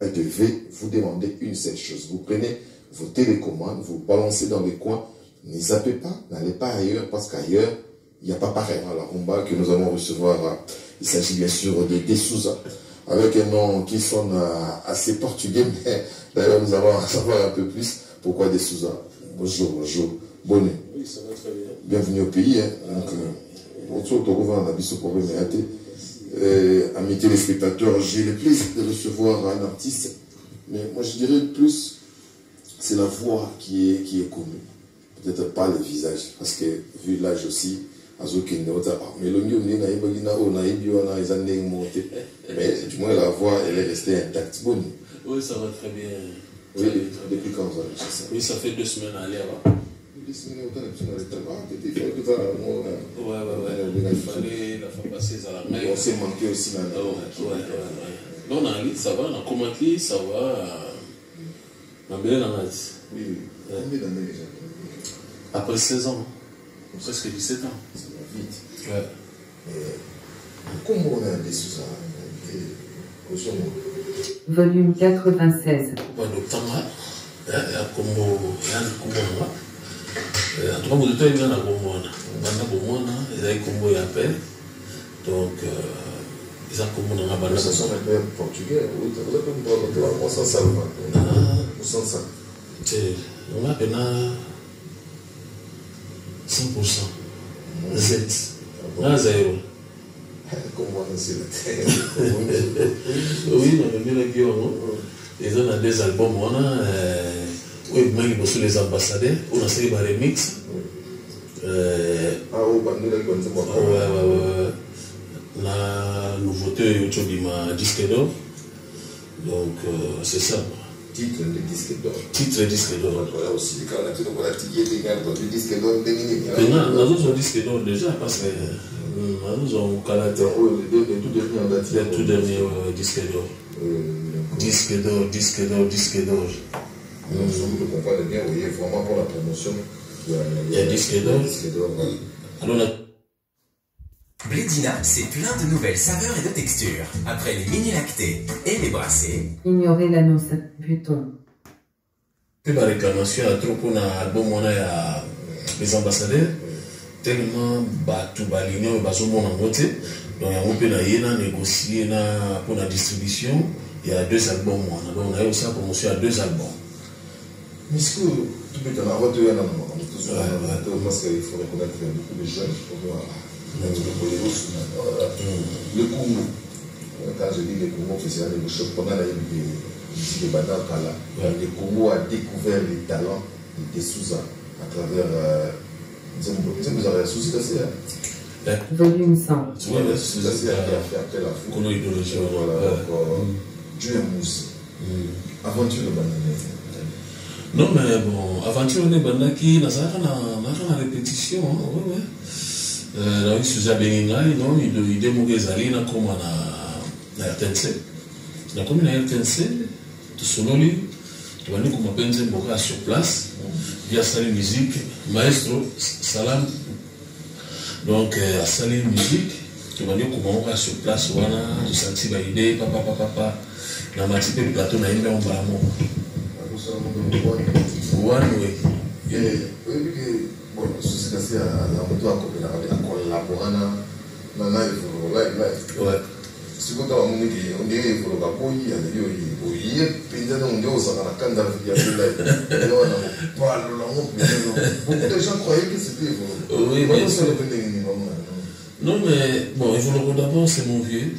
Elle devait vous demander une seule chose. Vous prenez vos télécommandes, vous balancez dans les coins, n'y zappez pas, n'allez pas ailleurs, parce qu'ailleurs, il n'y a pas pareil. Alors, on va que nous allons recevoir, il s'agit bien sûr de Desouza, avec un nom qui sonne assez portugais, mais d'ailleurs, nous allons en savoir un peu plus pourquoi Desouza. Bonjour, bonjour, bonne nuit. Oui, ça va très bien. Bienvenue au pays. Donc, autour de Rouen, on a ce problème. Amis téléspectateurs, j'ai le plaisir de recevoir un artiste, mais moi je dirais plus, c'est la voix qui est connue, peut-être pas le visage, parce que vu l'âge aussi, mais du moins la voix elle est restée intacte. Bonne. Oui, ça va très bien. Oui, depuis quand vous avez fait ça? Oui, ça fait 2 semaines à aller là-bas. Ouais. Il fallait la faire passer à la mer. On s'est manqué aussi là. Non, on a allé, ça va, on a commenté, ça va. On a bien la masse. Oui, combien d'années déjà? Après 16 ans, presque 17 ans. Ça va vite. Ouais. Comment on a des sous Volume 96. Bon, donc, en tout cas, vous êtes bien à Bomona, il a combo et appel. Donc, ils ont combo dans la bande. Ça sonne un peu portugais, oui, ça veut dire qu'on s'en sert. On s'en sert. On a peine 100%. Z. On a 0. Comment on s'est fait? Oui, on a mis le guillaume. Ils ont 2 albums. On a. Oui, mais sur les ambassadeurs, on a fait un remix. La nouveauté autour de disque d'or. Donc, c'est ça. Titre de disque d'or. Titre de disque d'or. Voilà aussi, quand on a tout le disque d'or, nous avons un disque d'or déjà parce que nous avons un caractère. Le tout dernier disque d'or. Disque d'or, disque d'or, disque d'or. Vous comprenez bien, vous voyez, vraiment pour la promotion. Il y a disque d'or. Alors, Blédina, c'est plein de nouvelles saveurs et de textures. Après les mini lactés et les brassés. Ignorez l'annonce. Buton. puis la réclamation à trop pour l'album on a les ambassadeurs tellement tout l'union et monde en côté donc on peut négocier pour la distribution. Il y a 2 albums donc on a aussi la promotion à 2 albums. Mais est-ce que tout peut en avoir 2 ans parce qu'il faut reconnaître beaucoup de jeunes le Congo. Quand je dis le Congo, c'est le championnat de Banakala. Le Congo a découvert les talents de Souza à travers. Vous avez un souci d'assez. Volume 100. Tu vois, c'est qui a fait après la foule. Voilà, Dieu est mousse. Aventure de Banakala. Non, mais bon, aventure de Banaki, n'a pas de répétition. La vie Souza Beningai, non, il démoule les alliés, comme on a RTNC. La commune a RTNC, tout solo, tu vas nous comme on a sur place, via Salim Musique, maestro Salam. Donc, à Salim Musique, tu vas nous comme on a sur place, on a du senti validé, papa, na matipé le plateau, na yimbe on va à moi. Bon, ceci c'est la moto à collaborer dans la live. Si vous avez un qui on dirait qu'il faut le capoter, il y a beaucoup de gens croyaient que c'était oui, non, mais bon, il faut le d'abord, c'est mon vieux.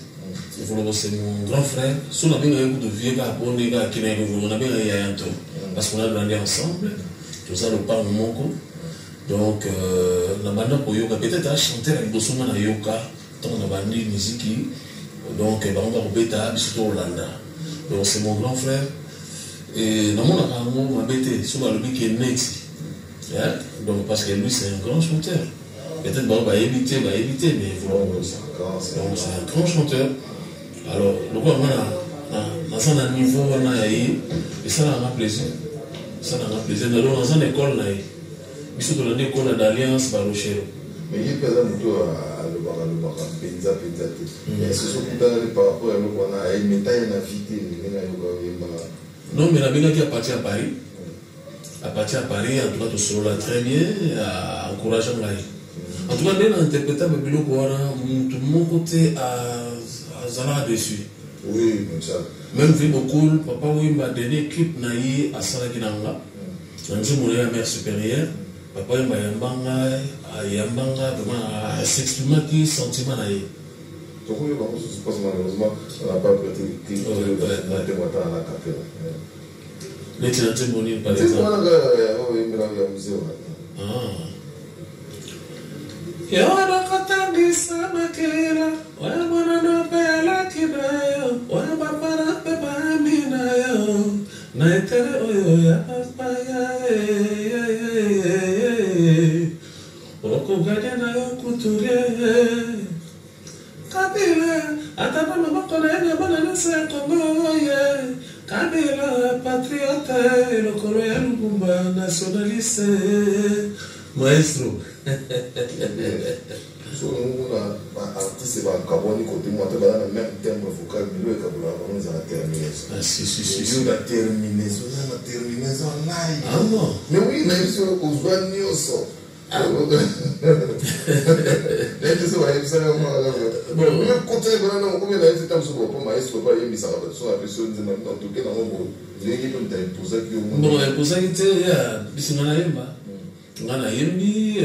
C'est mon grand frère. Si on a bien un de vieux gars, on est gars qui on a bien un truc. Parce qu'on a grandi ensemble. Tout ça, le pas mon moko. Donc, la bande pour Yoka, peut-être à chanter avec Bosoma na Yoka, tant on a bandé musique. Donc, on va repéter surtout Hollanda. Donc, c'est mon grand frère. Et dans mon appartement, ma bête, sur le mec qui est net. Donc, parce que lui, c'est un grand chanteur. Peut-être qu'on va éviter, mais c'est un grand chanteur. Alors, le quoi, on a un niveau, et ça n'a pas plaisir. Ça n'a pas plaisir. Dans une école, il faut donner une école d'alliance par le chef. Mais il y a pas de penza. Mais ce sont par rapport à l'eau qu'on a une métaille invité, Non, mais la Bénin qui a parti à Paris. À partir à Paris, en tout cas, tout cela très bien, encourageant la vie. En tout cas, dès l'interprétable, tout le monde côté à Zala dessus. Oui, comme ça. Même vu beaucoup, papa, oui, m'a donné clip naïe à Salaginanga. Je suis la mère supérieure. Papa, il m'a yambanga, vraiment, s'exprimer qui sentiment naïe. Donc, oui, je pense malheureusement, on n'a pas prêté le clip de la témoignage à la capelle. Les témoignages, par exemple. Yora katangisa makela, wabona no pela kidayo, wabapara pepa minayo, naitere oyo ya papaya, oko gade na yo kuture, kabila, atapa mama kone bana nase Congo ye, kabila patriote, lokolo ya Lumumba nationaliste, maestro. Artiste va carbone côté moi tu vas dans le même terme vocal mais le cabula on a terminaison. Ah si la terminaison la terminaison live. Ah non. Mais oui mais sur Osvan Nioso. Bon le côté vraiment comme il a été temps sur pour maestro pas il ça va sur la personne de même en tout cas dans mon l'équipe on t'a imposé que bon imposé que ya bisingana yemba. Ngana yembi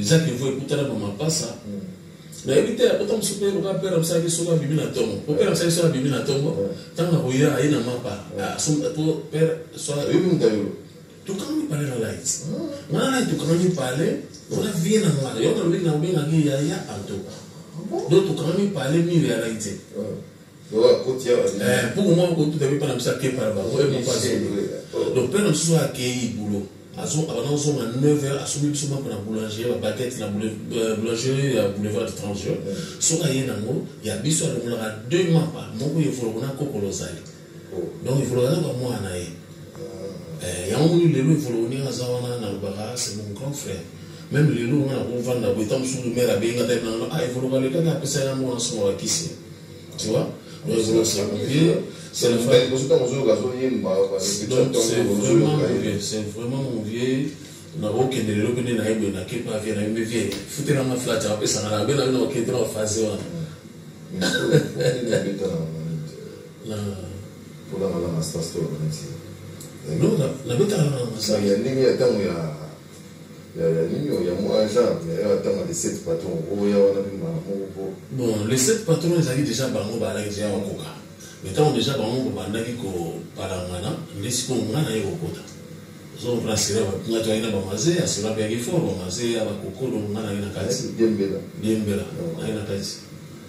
Jacques il faut écouter la maman pas ça. Mais éviter à autant super le gars père ça qui soit la bibi na tombe. Pour père ça qui soit la bibi na tombe. Tant que vous y a na mapa. Son père soit tout quand il parle la light. Ngana tout quand il parle, on a vu na ngala. Yo na binga binga ngi ya anto. Donc tout quand il parle mi réalité. Pour moi quand tu devais pas na ça que par là. Ouais mon pas. Donc père soit accueilli boulot. Avant à 9h, à soumis pour la boulangerie, la baguette, la boulangerie, la boulevard étranger. Sur la Yenango, il y a bien sûr deux mois par mois, il faut le connaître comme l'osali. Donc il faut le connaître comme moi. Il y a un moment où il faut le connaître à Zawana, c'est mon grand frère. Même les loups, on va vendre, on va sur le maire à Béga, il faut le connaître comme ça, on va se voir qui c'est. Tu vois? Donc c'est le frère. C'est vraiment mon vieux. On a aucun de l'opinion à Ebe, n'a pas vu un vieux. Foutez la main flat, après ça n'a pas eu aucun droit à faire. Pour la madame Astastor, non, la bête à la ça. Il y a une ligne à temps, il y a moins gens, mais il y a les 7 patrons. Bon, les 7 patrons, ils avaient déjà bango déjà en coca. Mais quand on déjà bango bandaki ko parangana, les sponga na yokota. Zo brasserie va tu aina bamaze, asura bien qu'il faut bamaze aba kokolo ngana ina kati. Biembela. Aina kati.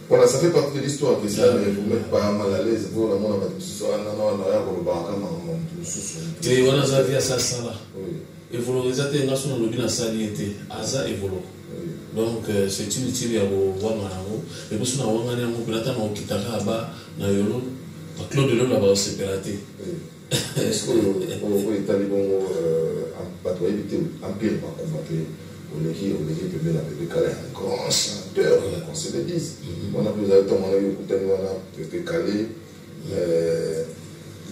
Voilà, ça fait partie de l'histoire que ça ne vous met pas mal à l'aise pour la monde parce que ça non ya ko ba kama tout sous. Et wana za via ça ça là. Oui. Évoluer nga sur le bina saliété aza évolo. Donc c'est utile ya voir marango et pour ça on a un plata na okitaka ba na yolo Claude de là va se pirater. Est-ce que vous êtes allé bon bateau éviter empire par combattre on est peut bien avec calé un grand chanteur qu'on se le dise. On a plus de temps on a eu écouté on a peut calé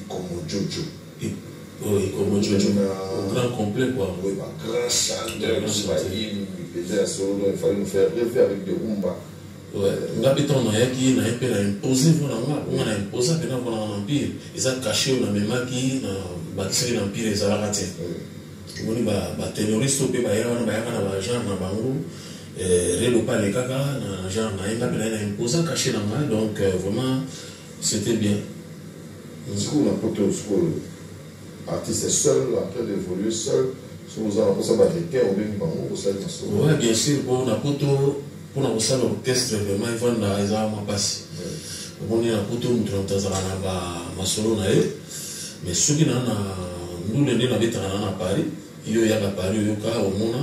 comme Jojo. Oui, comme Jojo, un grand complet quoi. Oui, un grand chanteur, il faisait un solo, il fallait nous faire rêver avec des rumba. Ouais, on a pété na yaki na epela imposer voilà on a imposé pendant voilà empire, ils a caché on a même qui na bâtir l'empire ils a raté. On dit ba terroriste pe ba ya na ba genre na bango relo pas les kaka na genre na inga pela na imposer caché na moi donc vraiment c'était bien. Du coup on a porté au school artiste seul, après d'évoluer seul, si vous avez pour ça, bien sûr, pour la photo, pour la salle orchestre, vraiment, il faut ma passe. On est à photo, on ma solo, mais ceux qui nous les à Paris, il y a à Paris, il y a au Mona.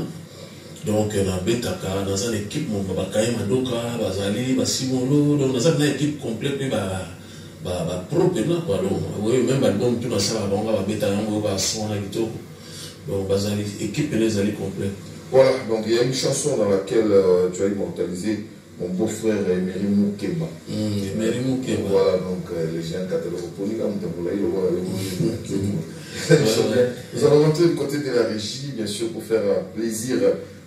Donc, on a Betaka, dans une équipe, on va Madoka, Bazali, Basimolo, donc dans une équipe complète, propre quoi donc oui même album tout dans ça on va bêta on va son la guitare donc équipe les alliés complet. Voilà, donc il y a une chanson dans laquelle tu as immortalisé mon beau-frère Emery Moukeba. Emery Moukeba. Voilà, donc les gens nous allons rentrer du côté de la régie, bien sûr, pour faire plaisir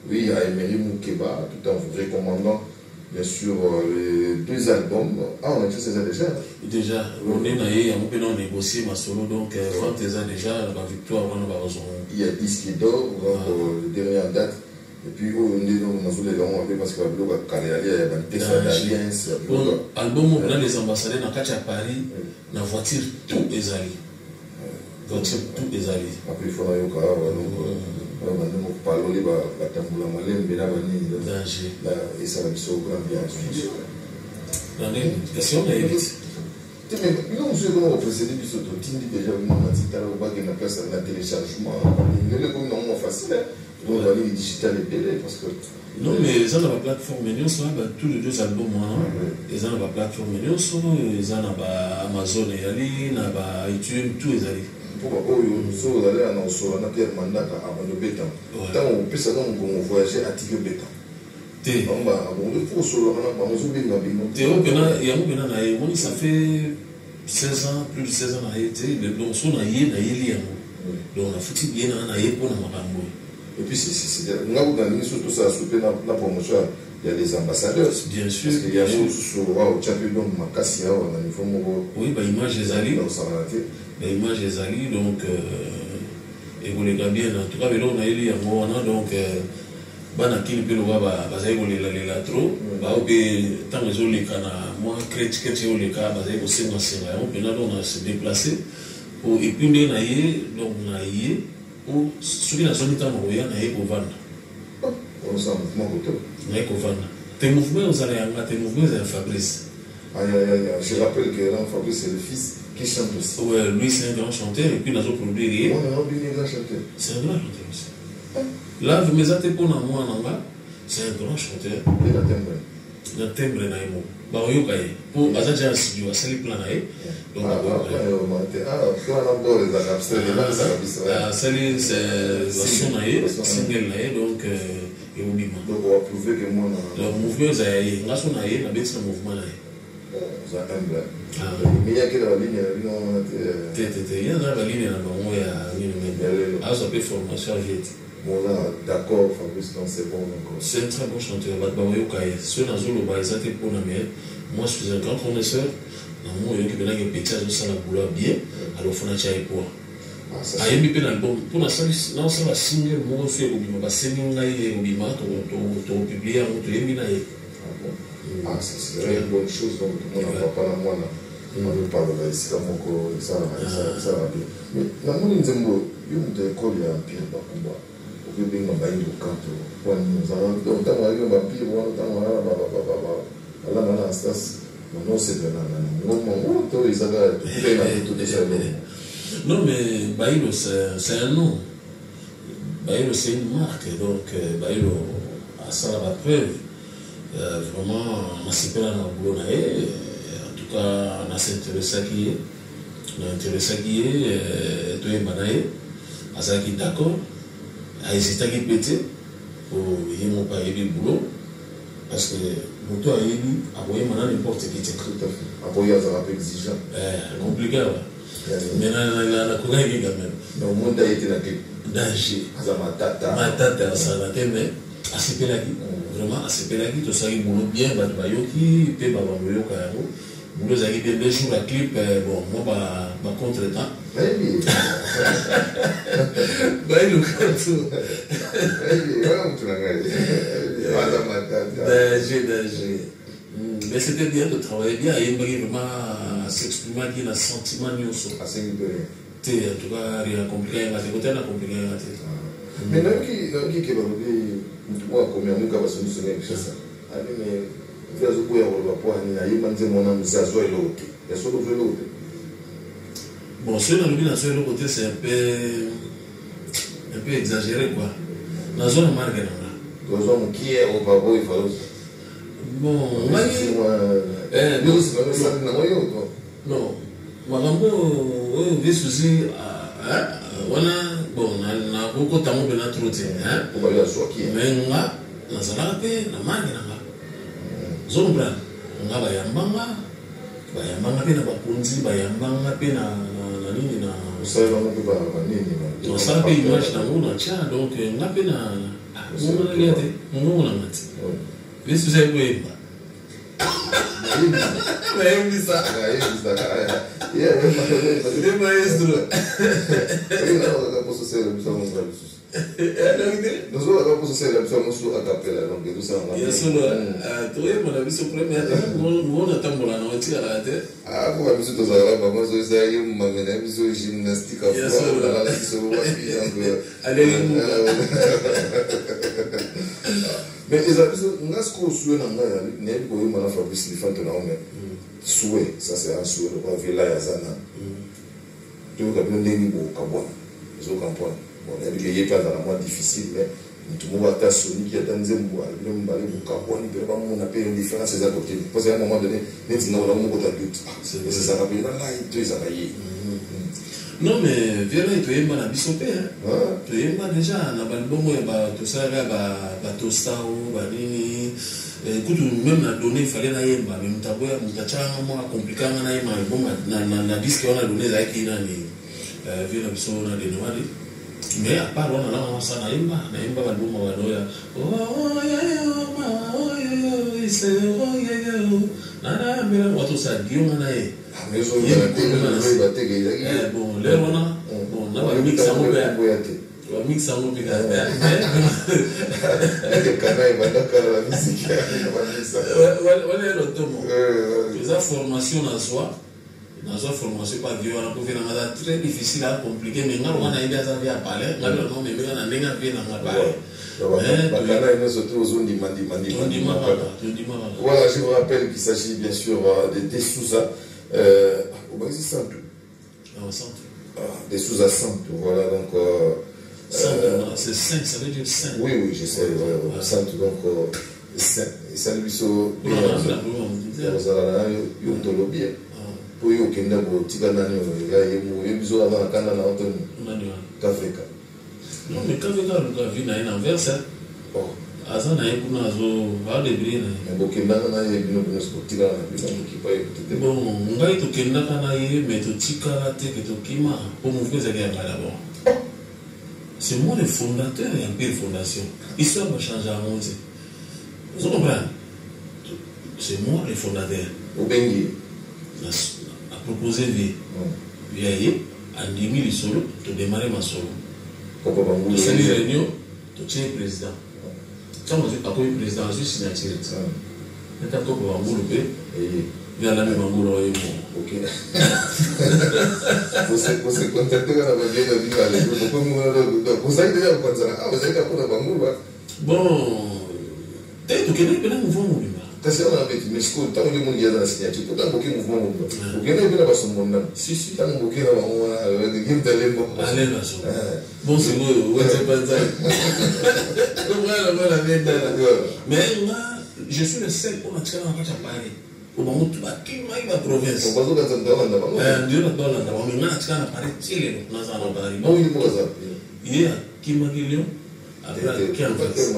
oui, à Emery Moukeba, tout en vous recommandant, bien sûr, les 2 albums. Ah, on a fait ça déjà. Déjà, on est négocié ma solo, donc vente déjà, la victoire, on va il y a disque d'or, donc le dernier en date. Et puis, on est dans les parce que il y a une d'alliance. Album, on a les ambassadeurs dans Paris, dans la voiture, tout est allé. Voiture, tout est allé. Après, il faut aller au Cara, donc, on parle de la tamboula malène, mais là, et ça va être au grand bien. Dans les questions, il y a vite. Mais non, je vais précéder du soto. Tu dis déjà, on a dit qu'il y a une place de téléchargement. Il est comme normalement facile. On va aller digital et télé parce que. Non, mais ils ont la plateforme News, tous les 2 albums, ils ont la plateforme News, ils ont Amazon et Ali, iTunes, tout les allés. Pourquoi vous allez annoncer un appel mandat à Amano Bétan. Tant on peut savoir qu'on voyager à Tigre Bétan. Ça fait 16 ans, plus de 16 ans, donc on a eu donc on a foutu bien pour et puis surtout ça la promotion, il y a des ambassadeurs. Bien sûr. Parce qu'il y a au champion Makassia, on a une forme. Oui, l'image des alliés. L'image des alliés, donc et vous les gars bien, en tout cas, mais là on a eu donc bana kili pe loba bazai ko lela trop ba obe tant les oleka na moi critique que oleka bazai ko senga on peut là on a se déplacer pour et puis na yé donc na yé ou celui la zone tamo ya na yé ko vanda on s'en mouvement côté na yé ko vanda tes mouvements aux allez en tes mouvements à Fabrice je rappelle que Fabrice c'est le fils qui chante aussi. Ouais, lui c'est un grand chanteur et puis nous avons produit c'est un grand chanteur aussi. Là, vous me dites pour moi, c'est un grand chanteur. Et la timbre. La timbre, naïmo. Bah, oui, pour Azaja studio, c'est le plan naï. Donc, c'est version naï, single naï, donc, et oublie-moi. Donc, on va prouver que moi, le mouvement, c'est un naï, la bête, c'est un mouvement naï. Mais il y a quelle ligne? Il y a la ligne, il y a formation bon là, d'accord, Fabrice, non, c'est bon. C'est un très bon chanteur. Ceux dans le bas, ils étaient pour la mer. Moi, je suis un grand connaisseur. Moi, je suis un petit peu de boulot bien. Alors, il faut que je pour. Il y a un album. Pour la single, moi, je suis un single, tu as publié, tu as mis. Ah, c'est une bonne chose. Donc, on n'a pas la moine. On ne parle pas ici, ça va bien. Mais, dans mon Nzembo, il y a une école, il y a un pire dans le combat. Vous pouvez bien bailler au camp. Nous avons donc tant à vampire, tant à la instance. Non, c'est de non, mais Baïlo, c'est un nom. Baïlo, c'est une marque. Donc, Baïlo, à ça, la preuve. Vraiment, on a super dans le boulot. En tout cas, on a s'intéressé à qui est. On a intéressé à qui est. Toi et Manaï. À ça qui est d'accord. À hésiter à qui péter. Pour y mon pas aider le boulot. Parce que mon toit a élu à voyer maintenant n'importe qui. Tout à fait. À voyer, ça va être exigeant. Compliqué, ouais. Mais la couronne est quand même. Mais au monde a été dans quel danger. Ma tata, ça va être, mais à ce là vraiment, à ce là tout ça, il boulot bien, Bayoki, Pé Babamoyo, Kayamo. Boulot, ça a des jours à clip, bon, moi, ma contre-temps. Mais c'était bien de travailler bien, il y a vraiment à s'exprimer, il y a un sentiment de nous. En tout cas, il y a compliqué, il y a compliqué. Mais non, qui est moi, comme il y a un ça. Mais vous avez beaucoup de bon, ceux dans le côté, c'est un peu exagéré, quoi. Dans la zone marque, qui est au Babo, il faut. Bon, non, Marambo, des soucis, bon, on a beaucoup de temps pour notre routine, mais on a la marque. Zombra, on a Bayambanga, Bayambanga Pena Bapunzi, Bayambanga Pena Nini na. Ça va nous pas nini. On s'en fait image dans mon ancien, donc on a Pena. On a regardé, on a mati. Mais si vous avez vu, mais il dit ça. Il est maestro. Il n'a pas posé ça, nous sommes nous avons posé la mission à Capella, donc nous sommes là. Il y a solo, toi, mon avis, ce premier, on attend pour la nourriture à la tête. Ah, vous avez vu tout ça, moi, je sais, il m'a mis une mission gymnastique à faire. Allez, mais ils avaient dit, on a ce qu'on souhaite dans la vie, on a Fabrice Lifante là, mais souhait, ça c'est un souhait, on va vivre là, Yazana. Tu vois, comme on est niveau Kabon, ils ont compris. Bon, il y a des cas moins difficiles, mais tout le monde a sonné qui a dans des mois, il y a des Kabon, il y a une différence à côté. Parce qu'à un moment donné, les gens n'ont pas de doute. C'est ça, là, il doit y non, mais viens là, tu es mal habitué. Tu es mal déjà, on a bon tout ça, tosta ou écoute, même la donnée, il fallait la yemba, mais mutaboya, mutachanga, moi, compliqué, on a yemba, bon, na disque, on a donné la qui n'a ni viens là, on a des noirs. Mais à part, on a là, ça na yemba, va bon, on va doya. Oh, c'est oh, nana, mais on va tout ça, Guillaume, on a yé. mais ils ont dit bon, là, on a un mix à mon père. Un mix à mon père. La formation en soi, dans la formation pas Dieu, on a très difficile à compliquer, mais on a aidé à parler, on a voilà, je vous rappelle qu'il s'agit bien sûr de Desouza. Des Souza Santo, voilà donc. C'est 5, ça veut dire 5. Oui, je sais, Santo donc. Ça lui so. Pour eux, qui n'a pas de Tiganani, il y a eu besoin d'un canal à Anthony. Kafeka. Non, mais Kafeka, le gars, il y a un inverse. Azan na yebu na zo va de brina. Bo kenda na ye bino bino skotila na bino ki pa écouter. Bon, ngai to kenda kana ye mais to tikala te que to kima pour m'ouvrir ça bien d'abord. C'est moi le fondateur et un peu de fondation. Histoire va changer à monter. Vous comprenez? C'est moi le fondateur. Au Bengi a proposé vie. Vieille en 2000 solo to démarrer ma solo. Papa Bangou. C'est une réunion to tiens président. Quand on dit pas que le président a juste signature, il y a un peu de Bangoulou, il y a la même Bangoulou. Ok. Vous se contactez quand vous avez vu à l'époque. Vous avez déjà pensé, vous avez déjà pensé à Bangoulou. Bon, peut-être que vous avez un mouvement. Parce qu'on a dit, mais ce que tant que le monde y a dans la signature, pourtant beaucoup de mouvements. Vous avez vu là-bas son monde. Si. Tant que beaucoup de game d'aller bon. Allez là, bon, c'est vous, vous êtes pas ça. Mais moi, je suis le seul pour la Tchana à Paris. Au moment où tu vas quitter ma province. On va dire que tu as un Dieu n'a pas l'endroit. Mais maintenant, tu vas Paris, tu es dans un endroit. Il y a qui m'a dit Lyon. Après, qui a fait ça?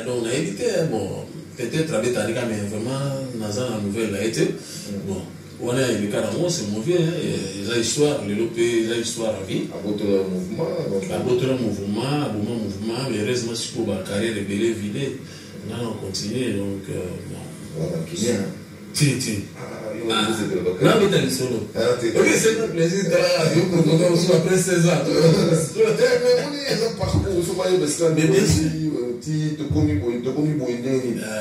Donc, on a évité, bon, peut-être avec Tarika, mais vraiment, dans la nouvelle a été. Bon, on a eu carrément, c'est mauvais, ils ont histoire, les lopés, ils ont histoire à vie. À bout de mouvement, mais heureusement, si pour ma carrière de Bélé vidée, on continue, donc, bon. Si. Non, mais t'as dit solo. Ok, c'est un plaisir de après 16 ans. Mais bien sûr.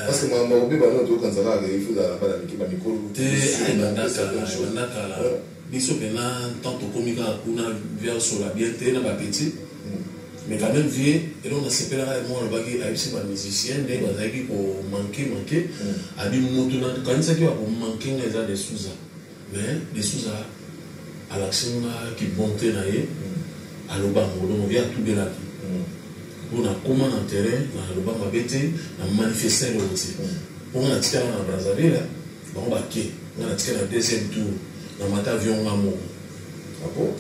Parce que mais quand même vieux et là on a séparé moi le bagage avec ces musiciens des bazar qui pour manquer a dit moto quand ça qui va pour manquer les gens des Souza mais des Souza à l'action qui montait là et à l'obama on vient tout de là on a comment en terrain dans l'obama bêté on manifester le aussi on a tiré dans Brazzaville on va qui on a tiré le deuxième tour dans ma avion mamo.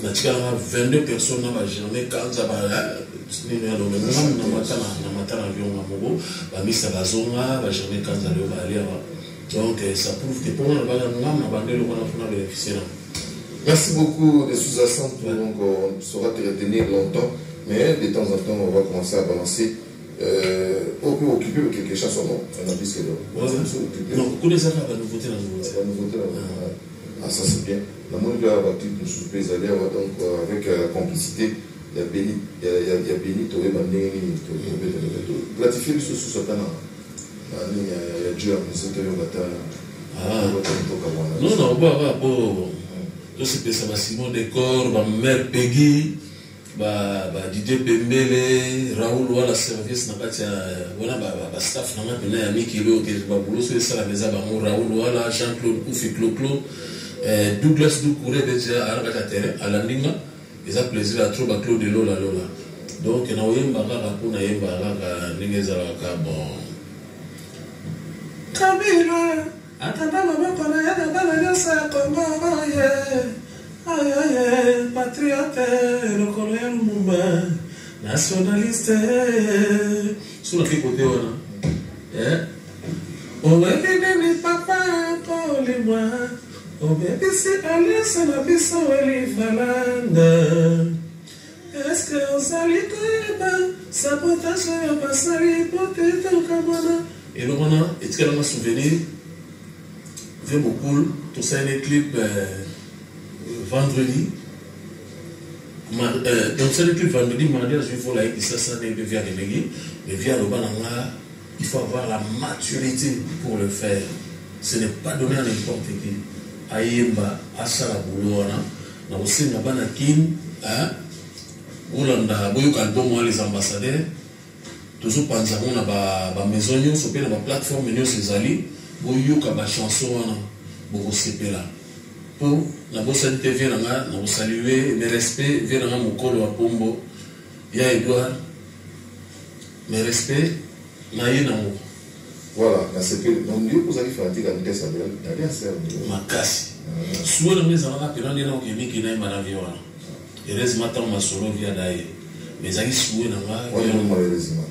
Na tika 22 personnes na ba jamais kanza ba ni na lo même na mata avion mamo ba misa bazonga ba jamais kanza le ba aller. Donc ça prouve que pour moi na bandelo on a bénéficié. Merci beaucoup de sous-accent, donc on saura te retenir longtemps, mais de temps en temps on va commencer à balancer. On peut occuper quelque chose non? On a plus que non. Non, beaucoup des affaires à nouveauté la nouveauté. Ah ça c'est bien. La monde va battre une surprise à l'air donc avec la complicité. Il y a Béni, il y a Béni, tu as platifié le sous ce canal. Il y a Dieu, mais c'est un matin. Non, non, bon. C'est ça, Simon Décor, ma mère Peggy, Didier Pembele, Raoul Wala service, voilà, staff, ami qui est au c'est la maison, Raoul Wala, Jean-Claude Koufi Clo, Douglas Doucouré, déjà à la terre, à la Ninga, ils ont plaisir à trouver Claude de Lola. Donc, on a eu un bagage pour naïm bagage, Ningezalaka, bon. Kabila! Atanda mama kona ya dala nyasa Kongo aye patriote lokolo ya Lumumba nationaliste sur la côté wana owelele papa kolima obebisi alisa na biso elivalanda est-ce que osali koyeba sabotage ya basali potete okamwana elokona etikala ma souvenir fait beaucoup, tout ça un clip vendredi. Donc c'est le clip vendredi, mardi, je faut like ça n'est via les négis, mais via le banana, il faut avoir la maturité pour le faire. Ce n'est pas donné à n'importe qui. Ayemba, Asala Bouloana, na aussi na banakin, Oulanda, Boyok album les ambassadeurs, toujours Panzamon na ba maison, sur la plateforme ces alliés. Boyoka ba chanson wana boko sepela pour na bossa TV na saluer mes respects vers na mokolo wa pombo ya Edouard mes respects na yena mo voilà na sepela donc Dieu vous allez faire dire à vitesse à bien faire makasi souwe na meza na pelande na okemiki na maravi wana heureusement tant masolo via daye mais ali souwe na nga malheureusement